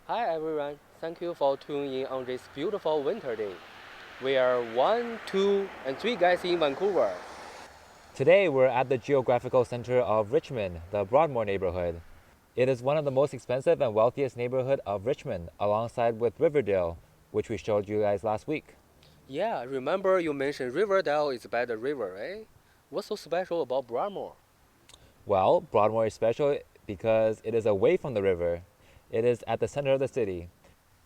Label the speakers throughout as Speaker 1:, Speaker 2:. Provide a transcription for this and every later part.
Speaker 1: Hi everyone, thank you for tuning in on this beautiful winter day. We are 1, 2, and 3 guys in Vancouver.
Speaker 2: Today we're at the geographical center of Richmond, the Broadmoor neighborhood. It is one of the most expensive and wealthiest neighborhood of Richmond, alongside with Riverdale, which we showed you guys last week.
Speaker 1: Yeah, remember you mentioned Riverdale is by the river, right? What's so special about Broadmoor?
Speaker 2: Well, Broadmoor is special because it is away from the river. It is at the center of the city.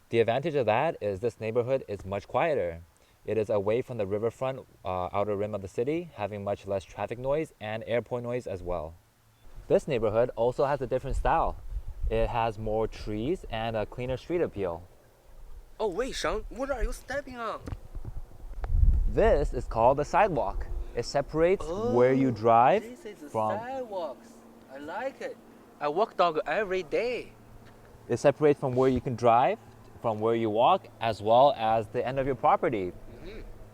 Speaker 2: The advantage of that is this neighborhood is much quieter. It is away from the riverfront outer rim of the city, having much less traffic noise and airport noise as well. This neighborhood also has a different style. It has more trees and a cleaner street appeal.
Speaker 1: Oh wait, Shawn, what are you stepping on?
Speaker 2: This is called the sidewalk. It separates where you drive
Speaker 1: This is
Speaker 2: from.
Speaker 1: sidewalks. I like it. I walk dog every day.
Speaker 2: It separates from where you can drive, from where you walk, as well as the end of your property.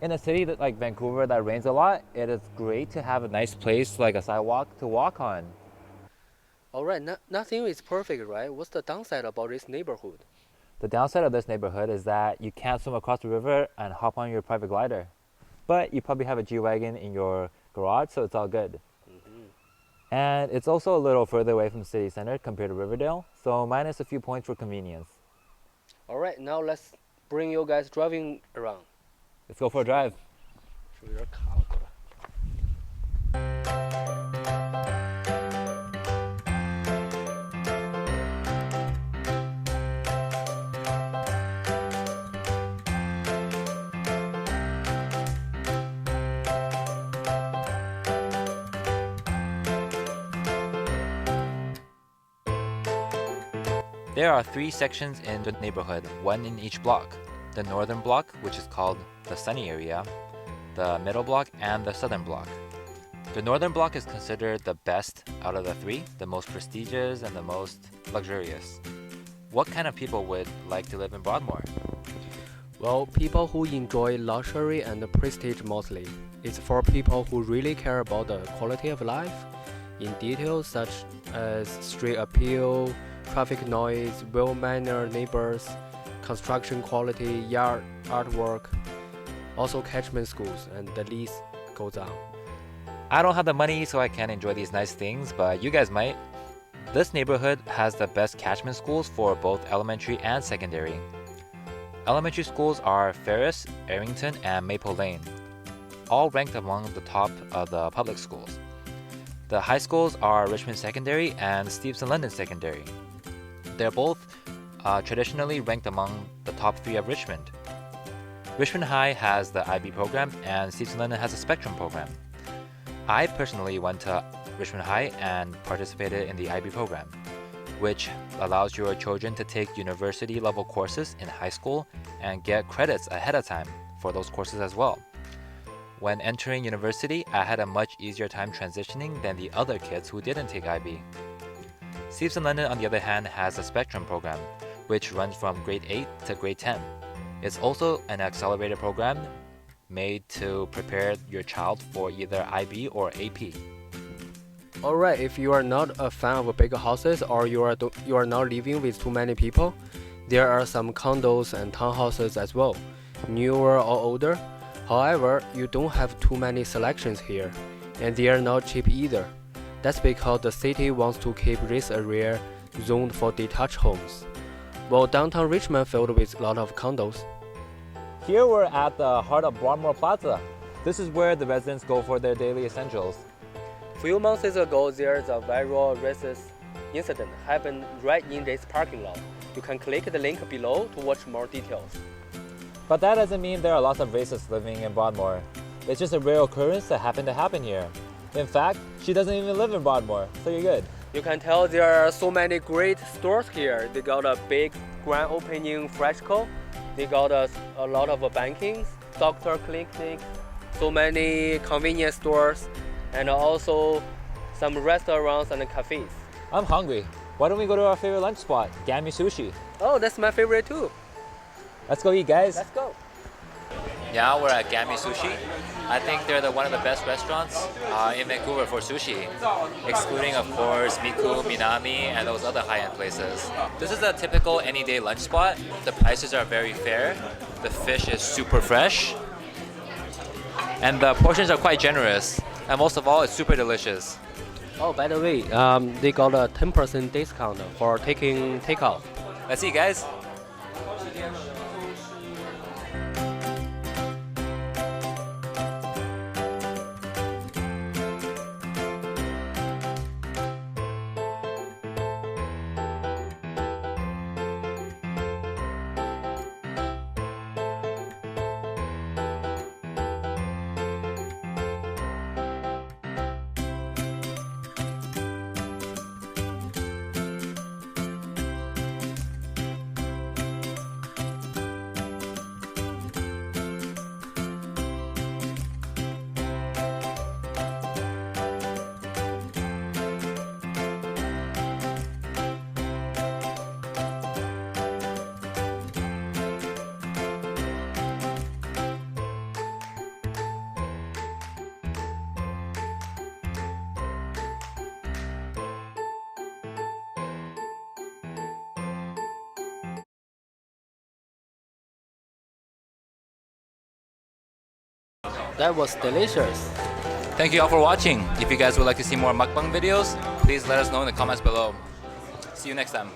Speaker 2: In a city like Vancouver that rains a lot, it is great to have a nice place like a sidewalk to walk on.
Speaker 1: Alright, nothing is perfect, right? What's the downside about this neighborhood?
Speaker 2: The downside of this neighborhood is that you can't swim across the river and hop on your private glider. But you probably have a G-Wagon in your garage, so it's all good. And it's also a little further away from the city center compared to Riverdale, so minus a few points for convenience.
Speaker 1: Alright, now let's bring you guys driving around.
Speaker 2: Let's go for a drive.
Speaker 1: 是不是有点卡了？
Speaker 2: There are 3 sections in the neighborhood, 1 in each block. The northern block, which is called the sunny area, the middle block, and the southern block. The northern block is considered the best out of the 3, the most prestigious and the most luxurious. What kind of people would like to live in Broadmoor?
Speaker 1: Well, people who enjoy luxury and prestige mostly. It's for people who really care about the quality of life in details such as street appeal, traffic noise, well-mannered neighbors, construction quality, yard artwork, also catchment schools, and the list goes on.
Speaker 2: I don't have the money so I can't enjoy these nice things, but you guys might. This neighborhood has the best catchment schools for both elementary and secondary. Elementary schools are Ferris, Arrington, and Maple Lane, all ranked among the top of the public schools. The high schools are Richmond Secondary and Stevenson London Secondary. They're both traditionally ranked among the top 3 of Richmond. Richmond High has the IB program and Stevenson London has a Spectrum program. I personally went to Richmond High and participated in the IB program, which allows your children to take university level courses in high school and get credits ahead of time for those courses as well. When entering university, I had a much easier time transitioning than the other kids who didn't take IB. Stevenson London, on the other hand, has a Spectrum program, which runs from grade 8 to grade 10. It's also an accelerated program made to prepare your child for either IB or AP.
Speaker 1: Alright, if you are not a fan of big houses or you are not living with too many people, there are some condos and townhouses as well, newer or older. However, you don't have too many selections here, and they are not cheap either. That's because the city wants to keep this area zoned for detached homes, while downtown Richmond filled with a lot of condos.
Speaker 2: Here we're at the heart of Broadmoor Plaza. This is where the residents go for their daily essentials.
Speaker 1: Few months ago, there's a viral racist incident happened right in this parking lot. You can click the link below to watch more details.
Speaker 2: But that doesn't mean there are lots of racists living in Broadmoor. It's just a rare occurrence that happened to happen here. In fact, she doesn't even live in Broadmoor, so you're good.
Speaker 1: You can tell there are so many great stores here. They got a big grand opening fresco. They got a lot of bankings, doctor clinics, so many convenience stores, and also some restaurants and cafes.
Speaker 2: I'm hungry. Why don't we go to our favorite lunch spot, Gimme Sushi?
Speaker 1: Oh, that's my favorite too.
Speaker 2: Let's go eat, guys.
Speaker 1: Let's go.
Speaker 2: Now we're at Gimme Sushi. I think they're one of the best restaurants in Vancouver for sushi, excluding, of course, Miku, Minami, and those other high-end places. This is a typical any-day lunch spot. The prices are very fair. The fish is super fresh. And the portions are quite generous. And most of all, it's super delicious.
Speaker 1: Oh, by the way, they got a 10% discount for taking takeout.
Speaker 2: Let's see, guys.
Speaker 1: That was delicious.
Speaker 2: Thank you all for watching. If you guys would like to see more mukbang videos, please let us know in the comments below. See you next time.